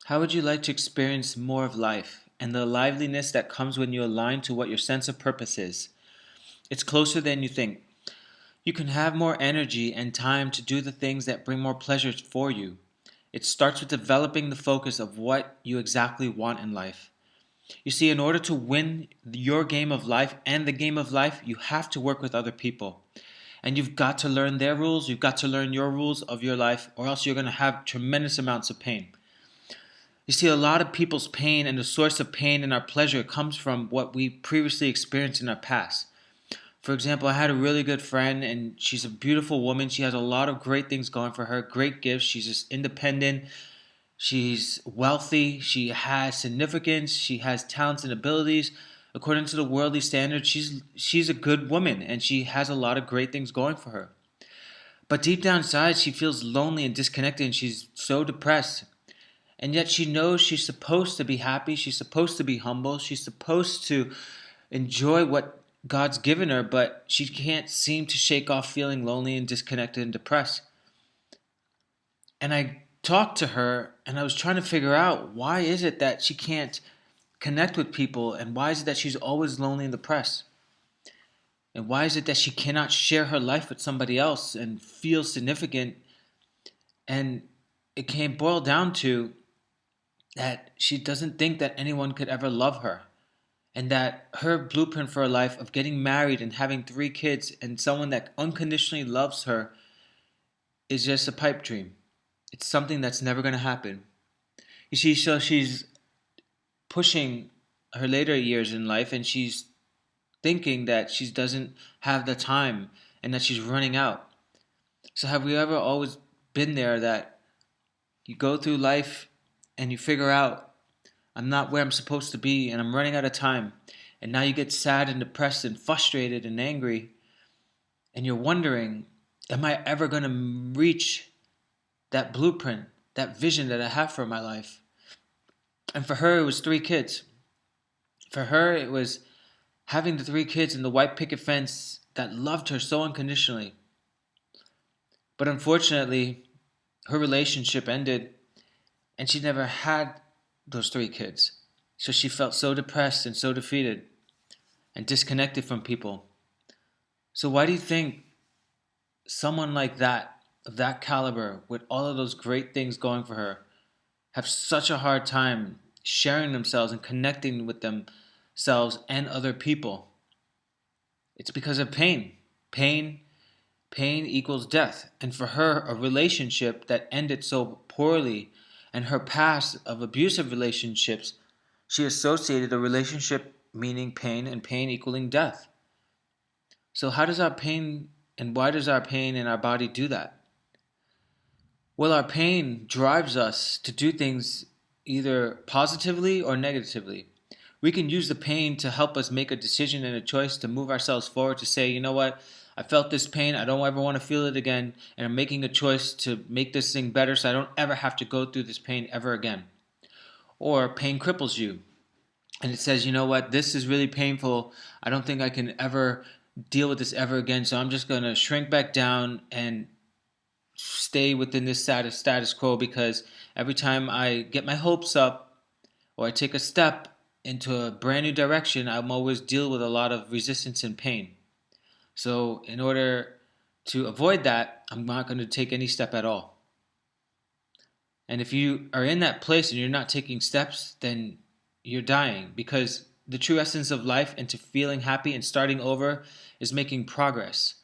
How would you like to experience more of life and the liveliness that comes when you align to what your sense of purpose is? It's closer than you think. You can have more energy and time to do the things that bring more pleasure for you. It starts with developing the focus of what you exactly want in life. You see, in order to win your game of life and the game of life, you have to work with other people. And you've got to learn their rules, you've got to learn your rules of your life, or else you're going to have tremendous amounts of pain. You see, a lot of people's pain and the source of pain and our pleasure comes from what we previously experienced in our past. For example, I had a really good friend, and she's a beautiful woman. She has a lot of great things going for her, great gifts. She's just independent. She's wealthy. She has significance. She has talents and abilities. According to the worldly standards, she's a good woman, and she has a lot of great things going for her. But deep down inside, she feels lonely and disconnected, and she's so depressed. And yet she knows she's supposed to be happy. She's supposed to be humble. She's supposed to enjoy what God's given her, but she can't seem to shake off feeling lonely and disconnected and depressed. And I talked to her and I was trying to figure out why is it that she can't connect with people, and why is it that she's always lonely and depressed? And why is it that she cannot share her life with somebody else and feel significant? And it came boiled down to that she doesn't think that anyone could ever love her, and that her blueprint for her life of getting married and having three kids and someone that unconditionally loves her is just a pipe dream. It's something that's never going to happen. You see, so she's pushing her later years in life, and she's thinking that she doesn't have the time and that she's running out. So have we ever always been there, that you go through life and you figure out, I'm not where I'm supposed to be and I'm running out of time. And now you get sad and depressed and frustrated and angry, and you're wondering, am I ever going to reach that blueprint, that vision that I have for my life? And for her, it was three kids. For her, it was having the three kids and the white picket fence that loved her so unconditionally. But unfortunately, her relationship ended, and she never had those three kids. So she felt so depressed and so defeated and disconnected from people. So why do you think someone like that, of that caliber, with all of those great things going for her, have such a hard time sharing themselves and connecting with themselves and other people? It's because of pain. Pain equals death. And for her, a relationship that ended so poorly, and her past of abusive relationships, she associated a relationship meaning pain and pain equaling death. So how does our pain, and why does our pain in our body do that? Well, our pain drives us to do things either positively or negatively. We can use the pain to help us make a decision and a choice to move ourselves forward, to say, you know what, I felt this pain, I don't ever want to feel it again, and I'm making a choice to make this thing better so I don't ever have to go through this pain ever again. Or pain cripples you, and it says, you know what, this is really painful, I don't think I can ever deal with this ever again, so I'm just going to shrink back down and stay within this status quo, because every time I get my hopes up or I take a step into a brand new direction, I'm always deal with a lot of resistance and pain. So in order to avoid that, I'm not going to take any step at all. And if you are in that place and you're not taking steps, then you're dying, because the true essence of life and to feeling happy and starting over is making progress.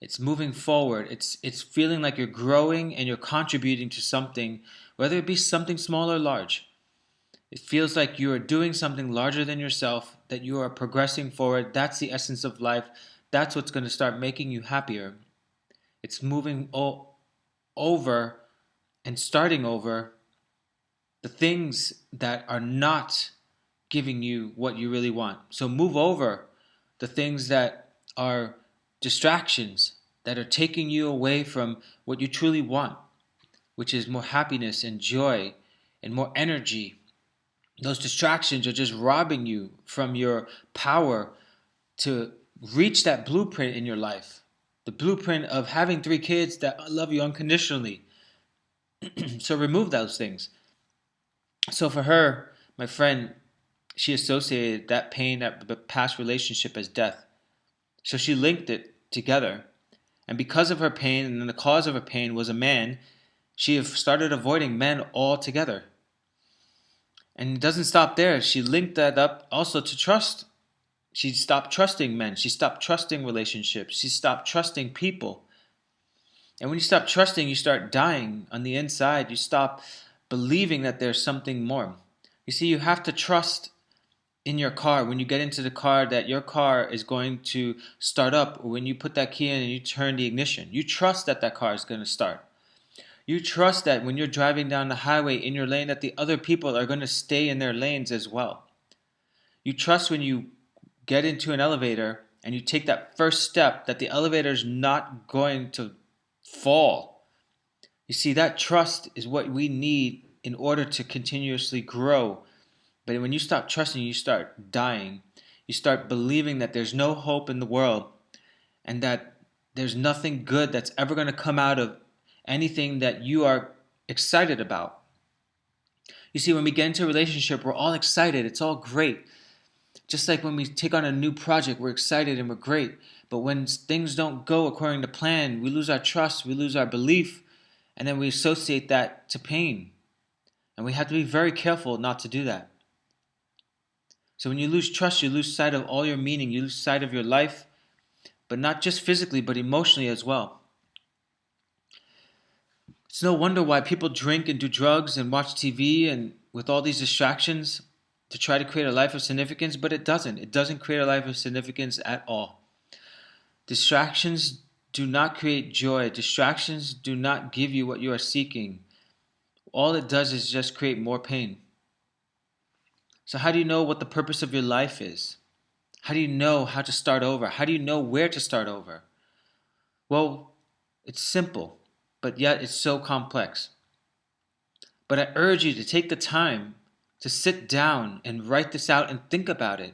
It's moving forward. It's feeling like you're growing and you're contributing to something, whether it be something small or large. It feels like you are doing something larger than yourself, that you are progressing forward. That's the essence of life. That's what's going to start making you happier. It's moving over and starting over the things that are not giving you what you really want. So move over the things that are distractions, that are taking you away from what you truly want, which is more happiness and joy and more energy. Those distractions are just robbing you from your power to reach that blueprint in your life. The blueprint of having three kids that love you unconditionally. So remove those things. So for her, my friend, she associated that pain, that past relationship, as death. So she linked it together. And because of her pain, and the cause of her pain was a man, she started avoiding men altogether. And it doesn't stop there. She linked that up also to trust. She stopped trusting men. She stopped trusting relationships. She stopped trusting people. And when you stop trusting, you start dying on the inside. You stop believing that there's something more. You see, you have to trust in your car when you get into the car that your car is going to start up, or when you put that key in and you turn the ignition. You trust that that car is going to start. You trust that when you're driving down the highway in your lane that the other people are going to stay in their lanes as well. You trust when you get into an elevator and you take that first step that the elevator is not going to fall. You see, that trust is what we need in order to continuously grow. But when you stop trusting, you start dying. You start believing that there's no hope in the world and that there's nothing good that's ever going to come out of anything that you are excited about. You see, when we get into a relationship, we're all excited. It's all great. Just like when we take on a new project, we're excited and we're great. But when things don't go according to plan, we lose our trust, we lose our belief, and then we associate that to pain. And we have to be very careful not to do that. So when you lose trust, you lose sight of all your meaning, you lose sight of your life, but not just physically, but emotionally as well. It's no wonder why people drink and do drugs and watch TV and with all these distractions to try to create a life of significance, but it doesn't. It doesn't create a life of significance at all. Distractions do not create joy. Distractions do not give you what you are seeking. All it does is just create more pain. So how do you know what the purpose of your life is? How do you know how to start over? How do you know where to start over? Well, it's simple, but yet it's so complex. But I urge you to take the time to sit down and write this out and think about it.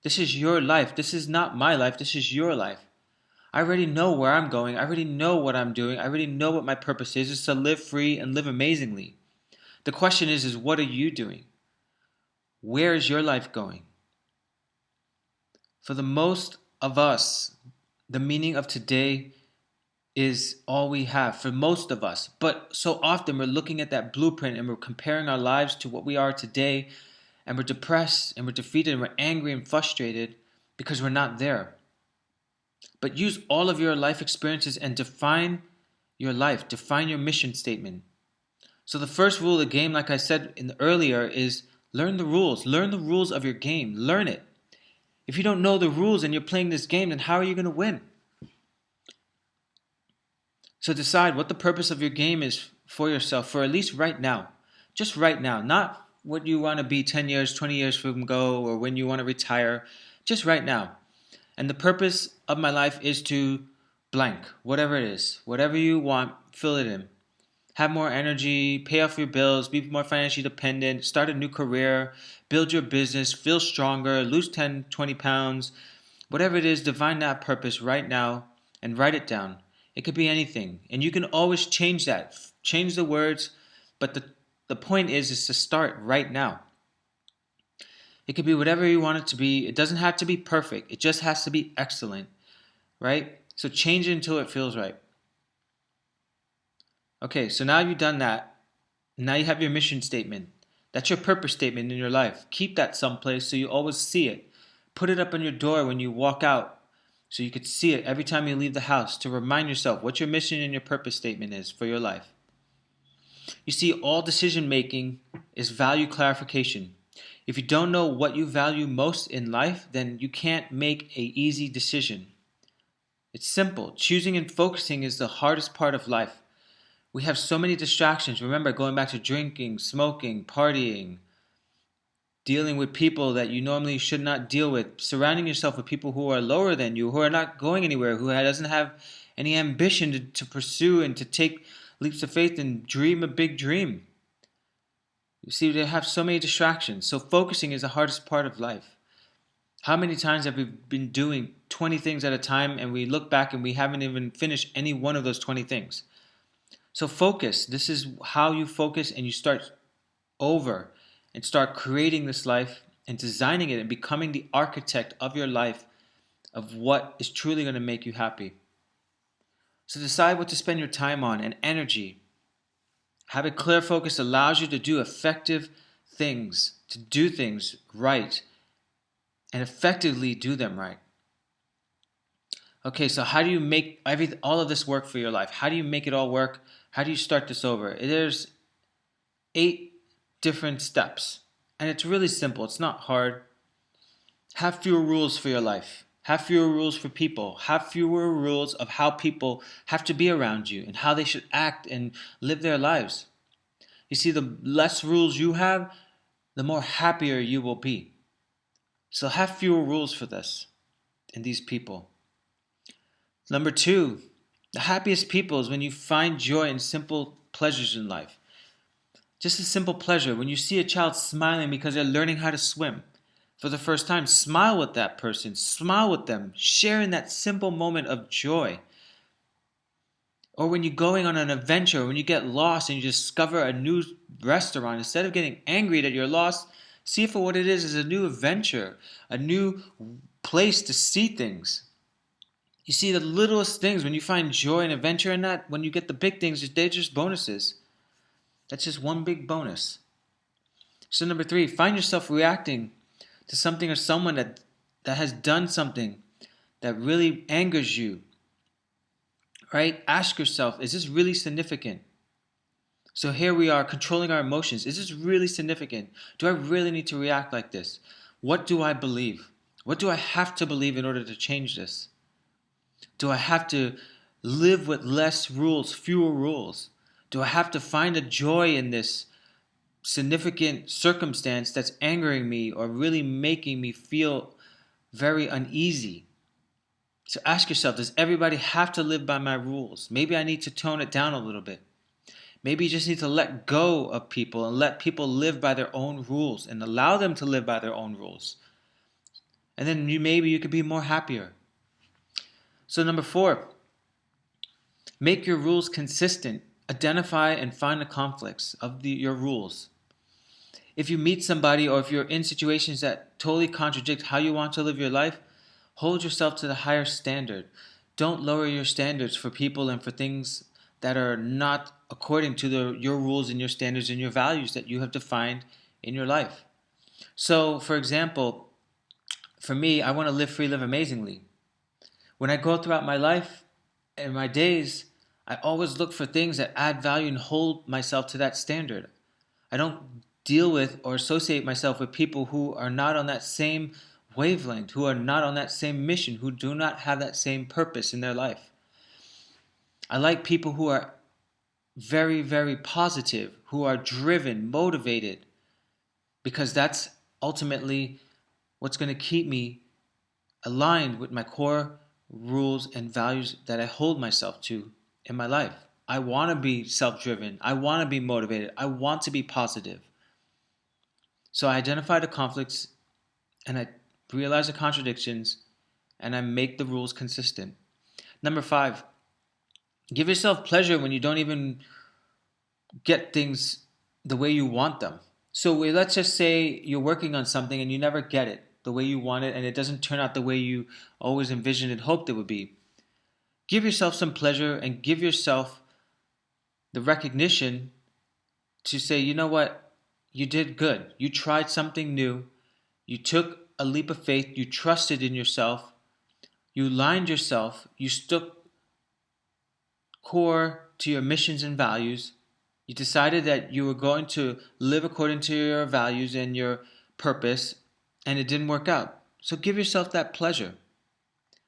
This is your life. This is not my life. This is your life. I already know where I'm going. I already know what I'm doing. I already know what my purpose is. It's to live free and live amazingly. The question is what are you doing? Where is your life going? For the most of us, the meaning of today is all we have for most of us. But so often we're looking at that blueprint and we're comparing our lives to what we are today, and we're depressed and we're defeated and we're angry and frustrated because we're not there. But use all of your life experiences and define your life, define your mission statement. So the first rule of the game, like I said earlier, is learn the rules. Learn the rules of your game. Learn it. If you don't know the rules and you're playing this game, then how are you going to win? So decide what the purpose of your game is for yourself, for at least right now. Just right now. Not what you want to be 10 years, 20 years from go, or when you want to retire. Just right now. And the purpose of my life is to blank, whatever it is. Whatever you want, fill it in. Have more energy, pay off your bills, be more financially dependent, start a new career, build your business, feel stronger, lose 10, 20 pounds. Whatever it is, define that purpose right now and write it down. It could be anything. And you can always change that. Change the words, but the point is to start right now. It could be whatever you want it to be. It doesn't have to be perfect. It just has to be excellent, right? So change it until it feels right. Okay, so now you've done that. Now you have your mission statement. That's your purpose statement in your life. Keep that someplace so you always see it. Put it up on your door when you walk out so you could see it every time you leave the house to remind yourself what your mission and your purpose statement is for your life. You see, all decision making is value clarification. If you don't know what you value most in life, then you can't make an easy decision. It's simple. Choosing and focusing is the hardest part of life. We have so many distractions. Remember, going back to drinking, smoking, partying, dealing with people that you normally should not deal with, surrounding yourself with people who are lower than you, who are not going anywhere, who doesn't have any ambition to pursue and to take leaps of faith and dream a big dream. You see, they have so many distractions. So focusing is the hardest part of life. How many times have we been doing 20 things at a time and we look back and we haven't even finished any one of those 20 things? So focus. This is how you focus and you start over. and start creating this life and designing it and becoming the architect of your life of what is truly going to make you happy. So decide what to spend your time on and energy. Having clear focus allows you to do effective things, to do things right, and effectively do them right. Okay, so how do you make all of this work for your life? How do you make it all work? How do you start this over? There's 8 different steps, and it's really simple. It's not hard. Have fewer rules for your life. Have fewer rules for people. Have fewer rules of how people have to be around you and how they should act and live their lives. You see, the less rules you have, the more happier you will be. So have fewer rules for this and these people. Number 2, the happiest people is when you find joy in simple pleasures in life. Just a simple pleasure. When you see a child smiling because they're learning how to swim for the first time, smile with that person. Smile with them. Share in that simple moment of joy. Or when you're going on an adventure, when you get lost and you discover a new restaurant, instead of getting angry that you're lost, see it for what it is a new adventure, a new place to see things. You see the littlest things when you find joy and adventure in that. When you get the big things, they're just bonuses. That's just one big bonus. So number 3, find yourself reacting to something or someone that has done something that really angers you. Right? Ask yourself, is this really significant? So here we are controlling our emotions. Is this really significant? Do I really need to react like this? What do I believe? What do I have to believe in order to change this? Do I have to live with less rules, fewer rules? Do I have to find a joy in this significant circumstance that's angering me or really making me feel very uneasy? So ask yourself, does everybody have to live by my rules? Maybe I need to tone it down a little bit. Maybe you just need to let go of people and let people live by their own rules and allow them to live by their own rules. And then maybe you could be more happier. So number 4, make your rules consistent. Identify and find the conflicts of your rules. If you meet somebody or if you're in situations that totally contradict how you want to live your life, hold yourself to the higher standard. Don't lower your standards for people and for things that are not according to your rules and your standards and your values that you have defined in your life. So, for example, for me, I want to live free, live amazingly. When I go throughout my life and my days, I always look for things that add value and hold myself to that standard. I don't deal with or associate myself with people who are not on that same wavelength, who are not on that same mission, who do not have that same purpose in their life. I like people who are very, very positive, who are driven, motivated, because that's ultimately what's going to keep me aligned with my core rules and values that I hold myself to in my life. I want to be self-driven. I want to be motivated. I want to be positive. So I identify the conflicts and I realize the contradictions and I make the rules consistent. Number 5, give yourself pleasure when you don't even get things the way you want them. So let's just say you're working on something and you never get it the way you want it and it doesn't turn out the way you always envisioned and hoped it would be. Give yourself some pleasure and give yourself the recognition to say, you know what, you did good. You tried something new. You took a leap of faith. You trusted in yourself. You aligned yourself. You stuck core to your missions and values. You decided that you were going to live according to your values and your purpose, and it didn't work out. So give yourself that pleasure.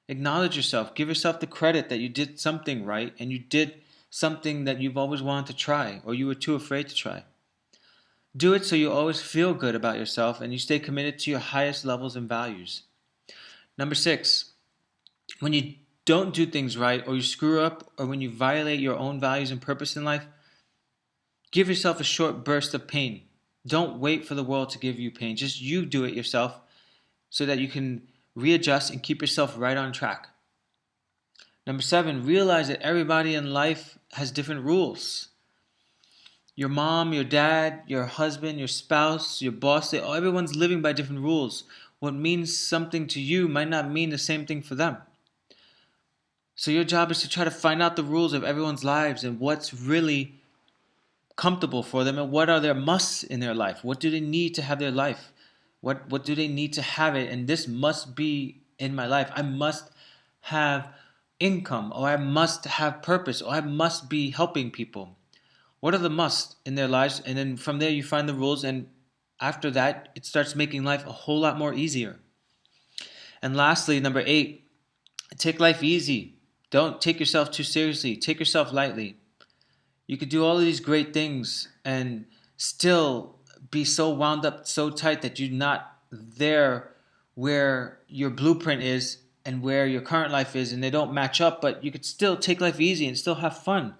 Acknowledge yourself. Give yourself the credit that you did something right and you did something that you've always wanted to try or you were too afraid to try. Do it so you always feel good about yourself and you stay committed to your highest levels and values. Number 6, when you don't do things right or you screw up or when you violate your own values and purpose in life, give yourself a short burst of pain. Don't wait for the world to give you pain. Just you do it yourself so that you can readjust and keep yourself right on track. Number 7, realize that everybody in life has different rules. Your mom, your dad, your husband, your spouse, your boss, everyone's living by different rules. What means something to you might not mean the same thing for them. So your job is to try to find out the rules of everyone's lives and what's really comfortable for them and what are their musts in their life. What do they need to have their life? What do they need to have it? And this must be in my life. I must have income, or I must have purpose, or I must be helping people. What are the musts in their lives? And then from there you find the rules, and after that it starts making life a whole lot more easier. And lastly, number 8, take life easy. Don't take yourself too seriously. Take yourself lightly. You could do all of these great things and still be so wound up, so tight that you're not there where your blueprint is and where your current life is, and they don't match up, but you could still take life easy and still have fun.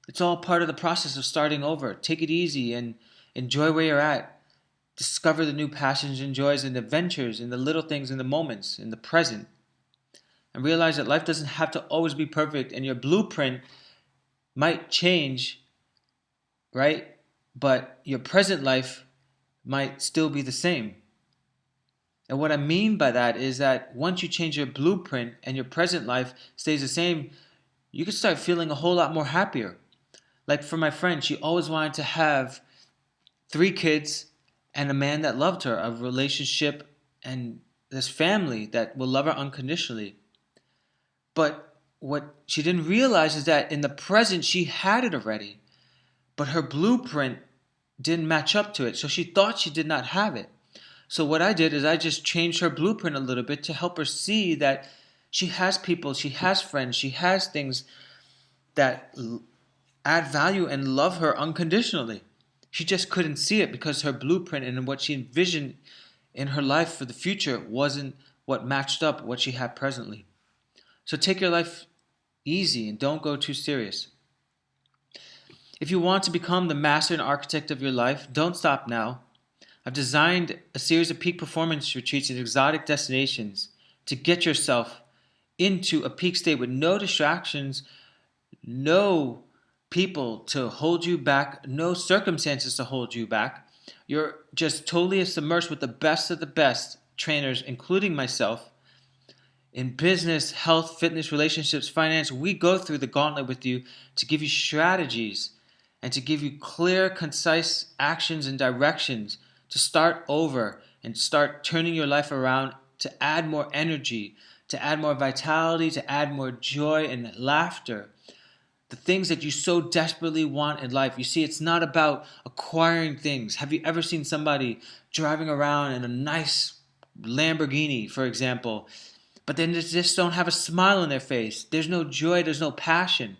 It's all part of the process of starting over. Take it easy and enjoy where you're at. Discover the new passions and joys and adventures in the little things, in the moments, in the present. And realize that life doesn't have to always be perfect, and your blueprint might change, right? But your present life might still be the same. And what I mean by that is that once you change your blueprint and your present life stays the same, you can start feeling a whole lot more happier. Like for my friend, she always wanted to have 3 kids and a man that loved her, a relationship and this family that will love her unconditionally. But what she didn't realize is that in the present she had it already, but her blueprint didn't match up to it, so she thought she did not have it. So what I did is I just changed her blueprint a little bit to help her see that she has people, she has friends, she has things that add value and love her unconditionally. She just couldn't see it because her blueprint and what she envisioned in her life for the future wasn't what matched up what she had presently. So take your life easy and don't go too serious. If you want to become the master and architect of your life, don't stop now. I've designed a series of peak performance retreats in exotic destinations to get yourself into a peak state with no distractions, no people to hold you back, no circumstances to hold you back. You're just totally submerged with the best of the best trainers, including myself. In business, health, fitness, relationships, finance, we go through the gauntlet with you to give you strategies and to give you clear, concise actions and directions to start over and start turning your life around, to add more energy, to add more vitality, to add more joy and laughter. The things that you so desperately want in life. You see, it's not about acquiring things. Have you ever seen somebody driving around in a nice Lamborghini, for example, but then they just don't have a smile on their face? There's no joy, there's no passion.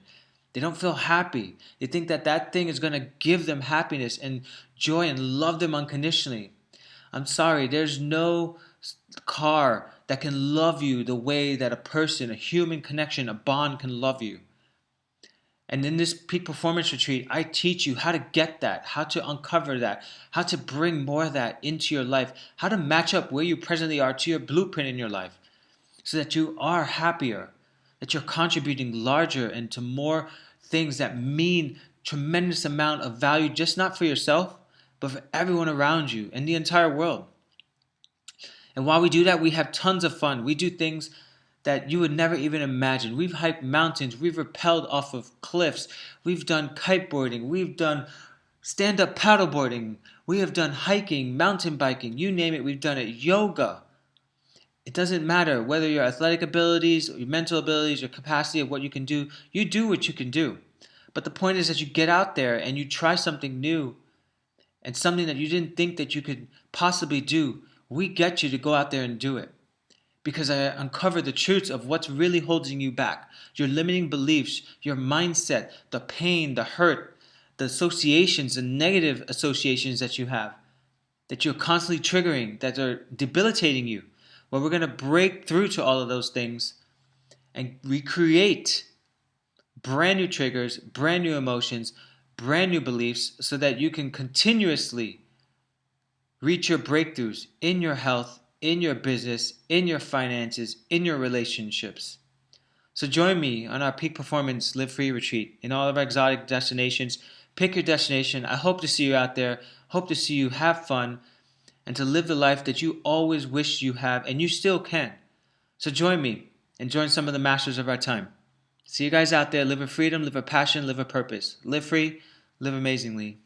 They don't feel happy. They think that that thing is going to give them happiness and joy and love them unconditionally. I'm sorry, there's no car that can love you the way that a person, a human connection, a bond can love you. And in this peak performance retreat, I teach you how to get that, how to uncover that, how to bring more of that into your life, how to match up where you presently are to your blueprint in your life so that you are happier, that you're contributing larger and to more things that mean tremendous amount of value, just not for yourself, but for everyone around you and the entire world. And while we do that, we have tons of fun. We do things that you would never even imagine. We've hiked mountains. We've rappelled off of cliffs. We've done kiteboarding. We've done stand-up paddleboarding. We have done hiking, mountain biking, you name it, we've done it. Yoga. It doesn't matter whether your athletic abilities, or your mental abilities, your capacity of what you can do. You do what you can do. But the point is that you get out there and you try something new and something that you didn't think that you could possibly do. We get you to go out there and do it. Because I uncover the truths of what's really holding you back. Your limiting beliefs, your mindset, the pain, the hurt, the associations, the negative associations that you have, that you're constantly triggering, that are debilitating you. Well, we're going to break through to all of those things and recreate brand new triggers, brand new emotions, brand new beliefs so that you can continuously reach your breakthroughs in your health, in your business, in your finances, in your relationships. So join me on our Peak Performance Live Free Retreat in all of our exotic destinations. Pick your destination. I hope to see you out there. Hope to see you have fun and to live the life that you always wished you have and you still can. So join me and join some of the masters of our time. See you guys out there. Live with freedom, live with passion, live with purpose. Live free, live amazingly.